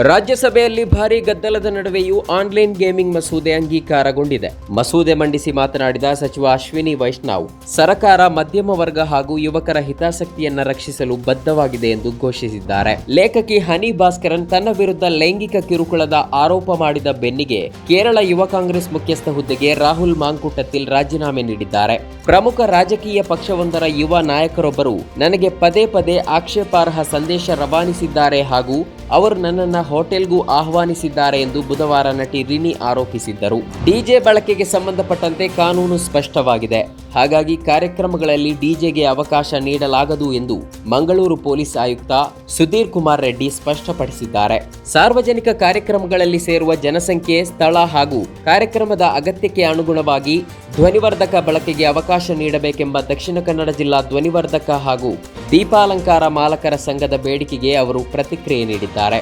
ರಾಜ್ಯಸಭೆಯಲ್ಲಿ ಭಾರೀ ಗದ್ದಲದ ನಡುವೆಯೂ ಆನ್ಲೈನ್ ಗೇಮಿಂಗ್ ಮಸೂದೆ ಅಂಗೀಕಾರಗೊಂಡಿದೆ. ಮಸೂದೆ ಮಂಡಿಸಿ ಮಾತನಾಡಿದ ಸಚಿವ ಅಶ್ವಿನಿ ವೈಷ್ಣವ್, ಸರ್ಕಾರ ಮಧ್ಯಮ ವರ್ಗ ಹಾಗೂ ಯುವಕರ ಹಿತಾಸಕ್ತಿಯನ್ನ ರಕ್ಷಿಸಲು ಬದ್ಧವಾಗಿದೆ ಎಂದು ಘೋಷಿಸಿದ್ದಾರೆ. ಲೇಖಕಿ ಹನಿ ಭಾಸ್ಕರನ್ ತನ್ನ ವಿರುದ್ಧ ಲೈಂಗಿಕ ಕಿರುಕುಳದ ಆರೋಪ ಮಾಡಿದ ಬೆನ್ನಿಗೆ ಕೇರಳ ಯುವ ಕಾಂಗ್ರೆಸ್ ಮುಖ್ಯಸ್ಥ ಹುದ್ದೆಗೆ ರಾಹುಲ್ ಮಾಂಕುಟತಿಲ್ ರಾಜೀನಾಮೆ ನೀಡಿದ್ದಾರೆ. ಪ್ರಮುಖ ರಾಜಕೀಯ ಪಕ್ಷವೊಂದರ ಯುವ ನಾಯಕರೊಬ್ಬರು ನನಗೆ ಪದೇ ಪದೇ ಆಕ್ಷೇಪಾರ್ಹ ಸಂದೇಶ ರವಾನಿಸಿದ್ದಾರೆ ಹಾಗೂ ಅವರು ನನ್ನನ್ನು ಹೋಟೆಲ್ಗೂ ಆಹ್ವಾನಿಸಿದ್ದಾರೆ ಎಂದು ಬುಧವಾರ ನಟಿ ರಿನಿ ಆರೋಪಿಸಿದ್ದರು. ಡಿಜೆ ಬಳಕೆಗೆ ಸಂಬಂಧಪಟ್ಟಂತೆ ಕಾನೂನು ಸ್ಪಷ್ಟವಾಗಿದೆ. ಹಾಗಾಗಿ ಕಾರ್ಯಕ್ರಮಗಳಲ್ಲಿ ಡಿಜೆಗೆ ಅವಕಾಶ ನೀಡಲಾಗದು ಎಂದು ಮಂಗಳೂರು ಪೊಲೀಸ್ ಆಯುಕ್ತ ಸುಧೀರ್ ಕುಮಾರ್ ರೆಡ್ಡಿ ಸ್ಪಷ್ಟಪಡಿಸಿದ್ದಾರೆ. ಸಾರ್ವಜನಿಕ ಕಾರ್ಯಕ್ರಮಗಳಲ್ಲಿ ಸೇರುವ ಜನಸಂಖ್ಯೆ, ಸ್ಥಳ ಹಾಗೂ ಕಾರ್ಯಕ್ರಮದ ಅಗತ್ಯಕ್ಕೆ ಅನುಗುಣವಾಗಿ ಧ್ವನಿವರ್ಧಕ ಬಳಕೆಗೆ ಅವಕಾಶ ನೀಡಬೇಕೆಂಬ ದಕ್ಷಿಣ ಕನ್ನಡ ಜಿಲ್ಲಾ ಧ್ವನಿವರ್ಧಕ ಹಾಗೂ ದೀಪಾಲಂಕಾರ ಮಾಲಕರ ಸಂಘದ ಬೇಡಿಕೆಗೆ ಅವರು ಪ್ರತಿಕ್ರಿಯೆ ನೀಡಿದ್ದಾರೆ.